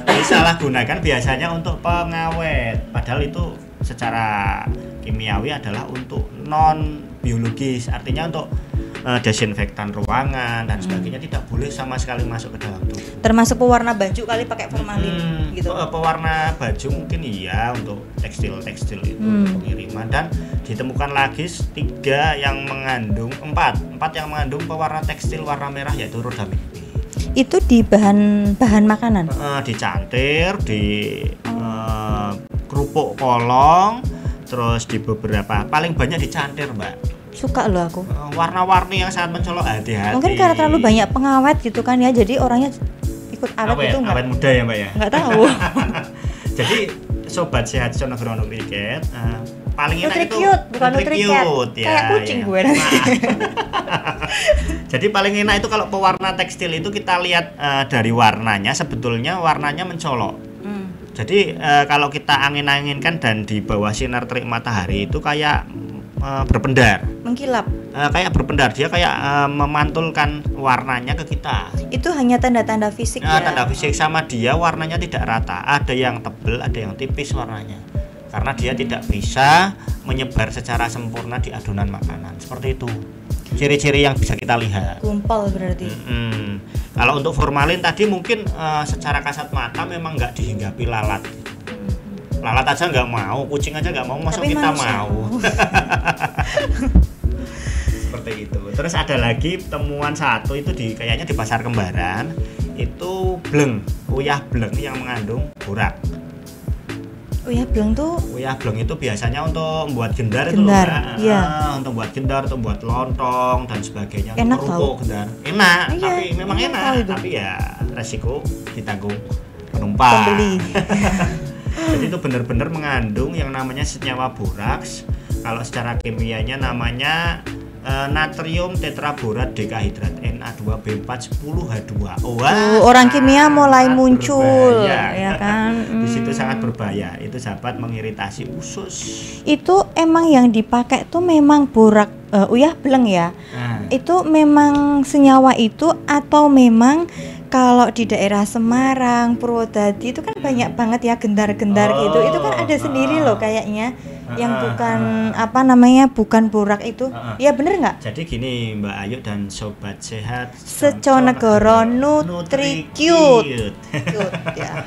Disalahgunakan biasanya untuk pengawet. Padahal itu secara kimiawi adalah untuk non biologis. Artinya untuk desinfektan ruangan dan sebagainya tidak boleh sama sekali masuk ke dalam tubuh. Termasuk pewarna baju kali pakai formalin gitu. Pewarna baju mungkin iya untuk tekstil itu untuk pengiriman, dan ditemukan lagi 4 yang mengandung pewarna tekstil warna merah yaitu rodamin B. Itu di bahan makanan. Dicantir, di kerupuk kolong, terus di beberapa, paling banyak dicantir, Mbak. Suka loh aku. Warna-warni yang sangat mencolok, hati-hati. Mungkin karena terlalu banyak pengawet gitu kan ya, jadi orangnya ikut awet itu awet muda ya, Mbak ya? Nggak tahu. Jadi sobat sehat Sonogoro Nutriket, paling enak itu bukan Nutriket ya, kayak kucing gue nanti. Jadi paling enak itu kalau pewarna tekstil itu kita lihat dari warnanya, sebetulnya warnanya mencolok. Jadi kalau kita angin-anginkan dan di bawah sinar terik matahari itu kayak berpendar, mengkilap, kayak berpendar, dia kayak memantulkan warnanya ke kita. Itu hanya tanda-tanda fisik ya? Tanda fisik, sama dia warnanya tidak rata, ada yang tebal, ada yang tipis warnanya, karena dia tidak bisa menyebar secara sempurna di adonan makanan. Seperti itu ciri-ciri yang bisa kita lihat. Gumpal berarti. Kalau untuk formalin tadi mungkin secara kasat mata memang nggak dihinggapi lalat. Lalat aja nggak mau, kucing aja nggak mau, masa kita mau. Seperti seperti itu. Terus ada lagi temuan satu itu kayaknya di Pasar Kembaran, itu bleng, uyah bleng yang mengandung borak. Uyah bleng tuh? Uyah bleng itu biasanya untuk membuat gendar, itu loh, iya. untuk buat gendar, untuk buat lontong dan sebagainya. Enak tau? Gendar. Enak, iya, tapi memang iya, enak, tapi ya resiko ditanggung penumpang. Pembeli. Jadi itu benar-benar mengandung yang namanya senyawa boraks. Kalau secara kimianya namanya natrium tetraborat dekahidrat Na2B410H2. Orang kimia mulai muncul, berbahaya. ya kan? Di situ sangat berbahaya. Itu dapat mengiritasi usus. Itu emang yang dipakai tuh memang borak uyah bleng ya? Itu memang senyawa itu atau memang kalau di daerah Semarang, Purwodadi itu kan banyak banget ya gendar-gendar gitu. Itu kan ada sendiri loh kayaknya. Yang bukan apa namanya, bukan borak itu. Ya bener nggak? Jadi gini Mbak Ayu dan Sobat Sehat Seconegoro NutriCute. Ya.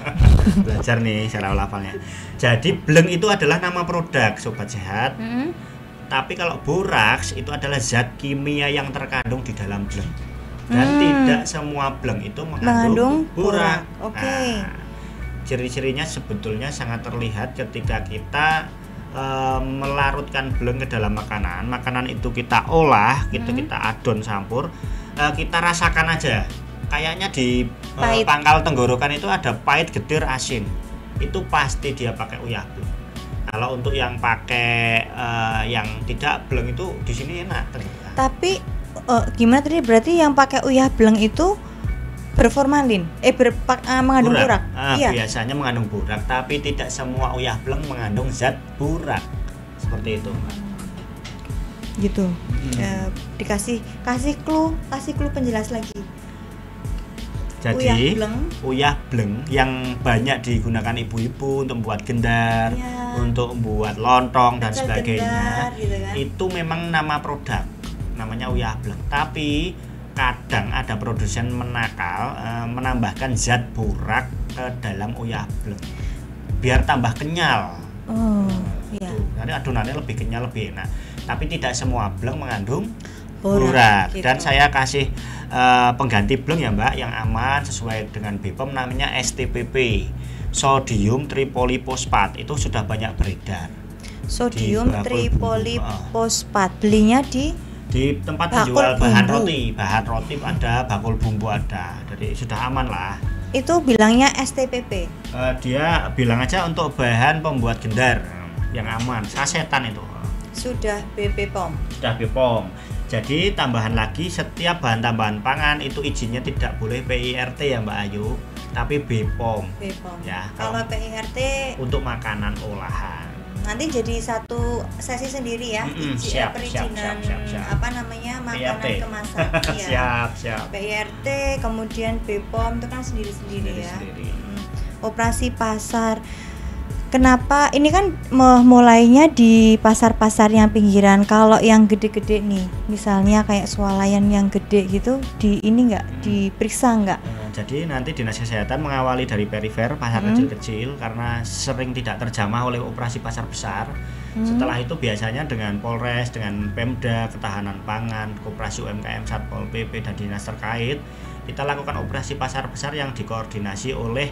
Belajar nih cara lafalnya. Jadi bleng itu adalah nama produk Sobat Sehat. Tapi kalau boraks itu adalah zat kimia yang terkandung di dalam bleng. Dan tidak semua bleng itu mengandung borak. Oke. Nah, ciri-cirinya sebetulnya sangat terlihat ketika kita melarutkan bleng ke dalam makanan itu kita olah, kita adon campur, kita rasakan aja kayaknya di pangkal tenggorokan itu ada pahit, getir, asin. Itu pasti dia pakai uyah bleng. Kalau untuk yang pakai yang tidak bleng itu di sini enak ternyata. Tapi gimana tadi, berarti yang pakai uyah bleng itu berformalin, mengandung borak. Iya. Biasanya mengandung borak, tapi tidak semua uyah bleng mengandung zat borak. Seperti itu. Gitu. Kasih clue penjelas lagi. Jadi uyah bleng yang banyak digunakan ibu-ibu untuk membuat gendar, untuk membuat lontong dan sebagainya. Gendar, gitu kan? Itu memang nama produk, namanya uyah bleng. Tapi kadang ada produsen menakal menambahkan zat borak ke dalam uyah bleng biar tambah kenyal. Iya. Nanti adonannya lebih kenyal, lebih enak. Tapi tidak semua bleng mengandung borak. Gitu. Dan saya kasih pengganti bleng ya Mbak yang aman sesuai dengan BPOM, namanya STPP, sodium tripolifosfat. Itu sudah banyak beredar. Sodium tripolifosfat. Belinya di tempat menjual bahan roti ada, bakul bumbu ada, jadi sudah aman lah. Itu bilangnya STPP. Dia bilang aja untuk bahan pembuat gendar yang aman, sasetan itu. Sudah BPOM. Sudah BPOM. Jadi tambahan lagi, setiap bahan tambahan pangan itu izinnya tidak boleh PIRT ya Mbak Ayu, tapi BPOM. Ya. Kalau PIRT untuk makanan olahan. Nanti jadi satu sesi sendiri ya, perizinan apa namanya, makanan PIRT. kemasan. Siap. PIRT, kemudian BPOM itu kan sendiri-sendiri ya. Operasi pasar. Kenapa ini kan mulainya di pasar-pasar yang pinggiran? Kalau yang gede-gede nih, misalnya kayak swalayan yang gede gitu, diperiksa nggak? Jadi nanti Dinas Kesehatan mengawali dari perifer, pasar kecil-kecil, karena sering tidak terjamah oleh operasi pasar besar. Setelah itu biasanya dengan Polres, dengan Pemda, Ketahanan Pangan, Koperasi UMKM, Satpol PP dan dinas terkait, kita lakukan operasi pasar besar yang dikoordinasi oleh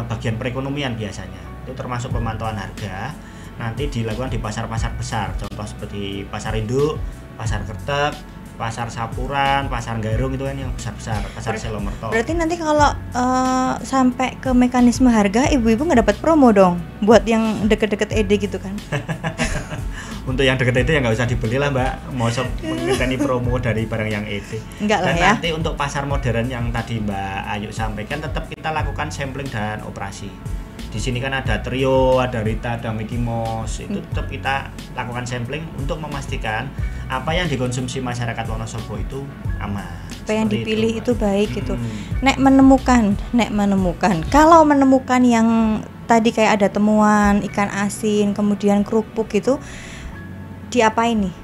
bagian perekonomian biasanya. Itu termasuk pemantauan harga. Nanti dilakukan di pasar-pasar besar, contoh seperti Pasar Induk, Pasar Kertek, Pasar Sapuran, Pasar Garung, itu kan yang besar-besar, Pasar Selomerto. Berarti nanti kalau sampai ke mekanisme harga, ibu-ibu nggak dapat promo dong buat yang deket-deket ED gitu kan? Untuk yang deket itu ya nggak usah dibeli lah Mbak, mau mengikuti promo dari barang yang ED. Enggak lah dan ya. Nanti untuk pasar modern yang tadi Mbak Ayu sampaikan, tetap kita lakukan sampling dan operasi. Di sini kan ada Trio, ada Rita, ada Mickey Mouse. Itu tetap kita lakukan sampling untuk memastikan apa yang dikonsumsi masyarakat Wonosobo itu aman. Apa yang dipilih itu baik gitu. Nek menemukan. Kalau menemukan yang tadi kayak ada temuan ikan asin, kemudian kerupuk gitu, diapain nih?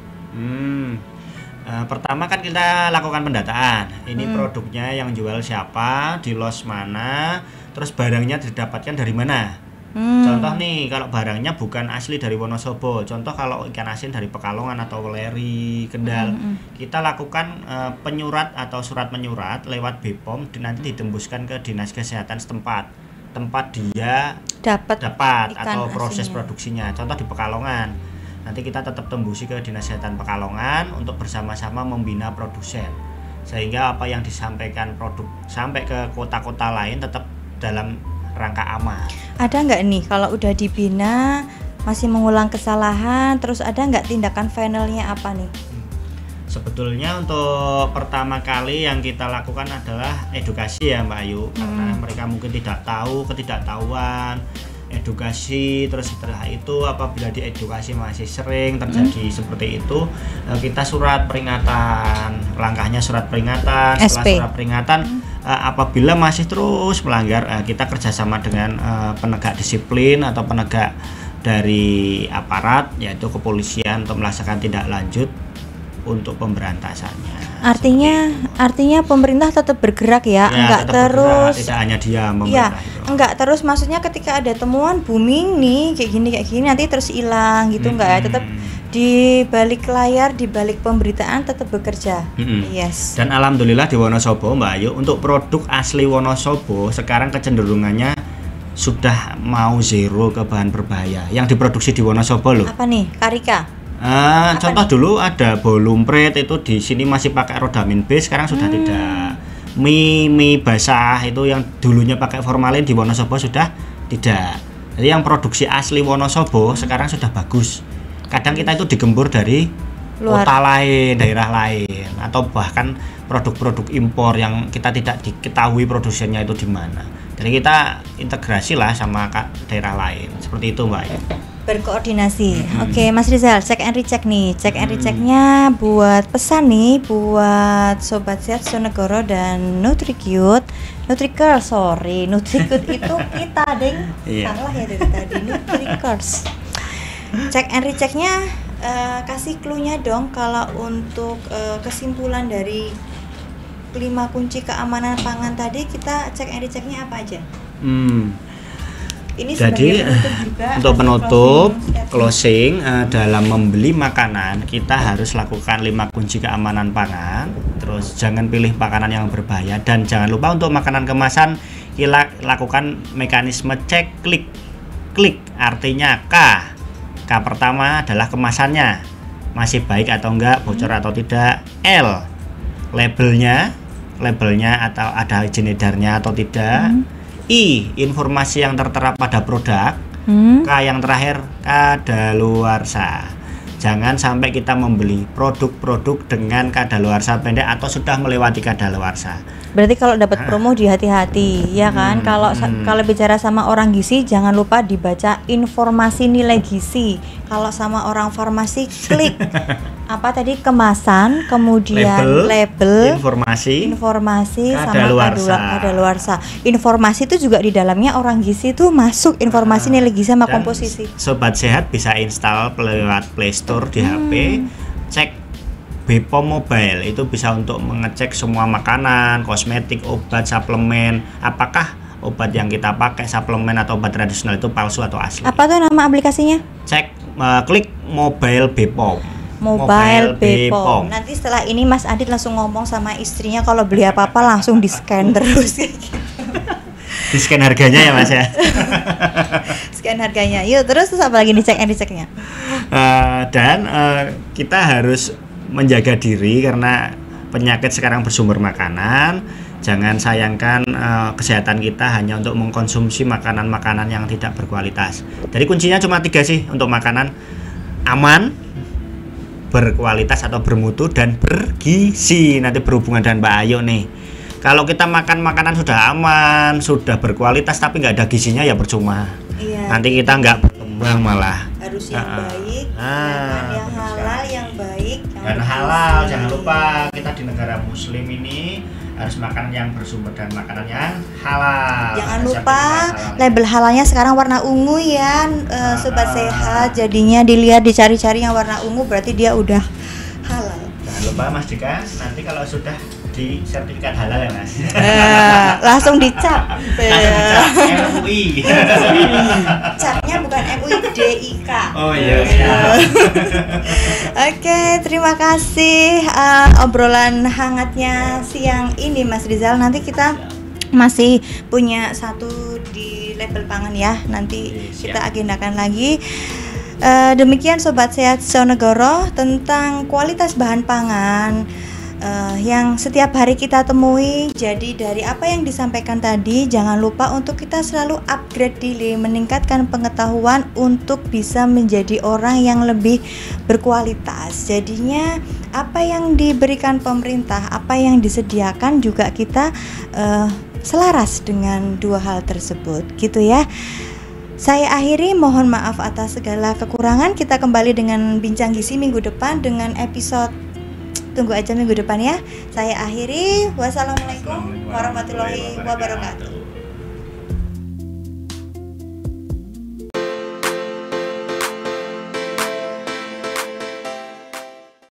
Pertama kan kita lakukan pendataan. Ini produknya yang jual siapa, di los mana, terus barangnya didapatkan dari mana. Contoh nih, kalau barangnya bukan asli dari Wonosobo, contoh kalau ikan asin dari Pekalongan atau Weleri, Kendal, kita lakukan penyurat atau surat menyurat lewat BPOM, nanti ditembuskan ke Dinas Kesehatan setempat, tempat dia dapat atau proses asinnya. produksinya. Contoh di Pekalongan, nanti kita tetap tembusi ke Dinas Kesehatan Pekalongan untuk bersama-sama membina produsen, sehingga apa yang disampaikan produk sampai ke kota-kota lain tetap dalam rangka aman. Ada nggak nih kalau udah dibina masih mengulang kesalahan, terus ada nggak tindakan finalnya apa nih? Sebetulnya untuk pertama kali yang kita lakukan adalah edukasi ya Mbak Ayu, karena mereka mungkin tidak tahu, ketidaktahuan, edukasi. Terus setelah itu apabila diedukasi masih sering terjadi seperti itu, kita surat peringatan, langkahnya surat peringatan. Setelah SP. surat peringatan, apabila masih terus melanggar, kita kerjasama dengan penegak disiplin atau penegak dari aparat, yaitu kepolisian, untuk melaksanakan tindak lanjut untuk pemberantasannya. Artinya pemerintah tetap bergerak ya, enggak tetap terus bergerak, tidak hanya diam ya, pemerintah itu. enggak terus, maksudnya ketika ada temuan booming nih kayak gini nanti terus hilang gitu, enggak ya, tetap di balik layar, di balik pemberitaan tetap bekerja. Yes. Dan alhamdulillah di Wonosobo Mbak Ayu, untuk produk asli Wonosobo sekarang kecenderungannya sudah mau zero ke bahan berbahaya yang diproduksi di Wonosobo loh. Apa nih? Karika? Contoh dulu ada Bolumpret, itu di sini masih pakai rodamin B, sekarang sudah tidak. Mie basah itu yang dulunya pakai formalin di Wonosobo sudah tidak. Jadi yang produksi asli Wonosobo sekarang sudah bagus. Kadang kita itu digembur dari kota lain, daerah lain, atau bahkan produk-produk impor yang kita tidak diketahui produsennya itu di mana. Jadi kita integrasi lah sama daerah lain, seperti itu Mbak. Berkoordinasi. Oke, Mas Rizal, cek and recheck nih. Cek and rechecknya buat pesan nih buat Sobat Sehat Sonegoro dan NutriCute. NutriCurls, sorry, NutriCute itu kita, deng. Salah ya dari tadi, NutriCurls. Cek and rechecknya kasih clue-nya dong kalau untuk kesimpulan dari 5 kunci keamanan pangan tadi, kita cek and rechecknya apa aja? Ini jadi untuk penutup closing, dalam membeli makanan kita harus lakukan 5 kunci keamanan pangan. Terus jangan pilih makanan yang berbahaya, dan jangan lupa untuk makanan kemasan kita lakukan mekanisme cek klik, artinya K pertama adalah kemasannya masih baik atau enggak, bocor atau tidak. L labelnya atau ada izin edarnya atau tidak. I informasi yang tertera pada produk. K yang terakhir kadaluarsa. Jangan sampai kita membeli produk-produk dengan kadaluarsa pendek atau sudah melewati kadaluarsa. Berarti kalau dapat promo di hati-hati, ya kan? Kalau bicara sama orang gizi, jangan lupa dibaca informasi nilai gizi. Kalau sama orang farmasi, klik apa tadi, kemasan, kemudian label, informasi sama kadaluarsa. Informasi itu juga di dalamnya orang gizi itu masuk informasi nilai gizi sama komposisi. Sobat Sehat bisa install lewat Play Store di HP, cek BPOM Mobile, itu bisa untuk mengecek semua makanan, kosmetik, obat, suplemen, apakah obat yang kita pakai, suplemen atau obat tradisional itu palsu atau asli. Apa tuh nama aplikasinya? Klik Mobile BPOM. Mobile BPOM. Nanti setelah ini Mas Adit langsung ngomong sama istrinya kalau beli apa-apa langsung di-scan terus gitu. Di-scan harganya ya Mas ya. Scan harganya. Yuk, terus apa lagi nih cek and rechecknya? Dan kita harus menjaga diri karena penyakit sekarang bersumber makanan. Jangan sayangkan kesehatan kita hanya untuk mengkonsumsi makanan-makanan yang tidak berkualitas. Jadi kuncinya cuma 3 sih untuk makanan: aman, berkualitas atau bermutu, dan bergizi. Nanti berhubungan dengan Mbak Ayu nih. Kalau kita makan makanan sudah aman, sudah berkualitas tapi nggak ada gizinya, ya percuma. Iya. Nanti kita nggak berkembang malah. Harus yang baik, yang halal, yang baik. Dan halal, jangan lupa kita di negara Muslim ini harus makan yang bersumber dan makanan yang halal. Jangan lupa label halalnya sekarang warna ungu ya, Sobat Sehat. Jadinya dilihat, dicari-cari yang warna ungu berarti dia udah halal. Jangan lupa Mas Dika, nanti kalau sudah di sertifikat halal ya Mas. Langsung dicap. Langsung dicap MUI. Capnya bukan MUI, DIK. Oh iya. Siap. Oke, terima kasih obrolan hangatnya siang ini Mas Rizal. Nanti kita masih punya satu di level pangan ya. Nanti kita agendakan lagi. Demikian Sobat Sehat Sonegoro tentang kualitas bahan pangan yang setiap hari kita temui. Jadi dari apa yang disampaikan tadi, jangan lupa untuk kita selalu upgrade diri, meningkatkan pengetahuan untuk bisa menjadi orang yang lebih berkualitas. Jadinya apa yang diberikan pemerintah, apa yang disediakan juga kita selaras dengan dua hal tersebut, gitu ya. Saya akhiri, mohon maaf atas segala kekurangan. Kita kembali dengan Bincang Gizi minggu depan dengan episode tunggu aja minggu depan ya. Saya akhiri. Wassalamualaikum warahmatullahi wabarakatuh.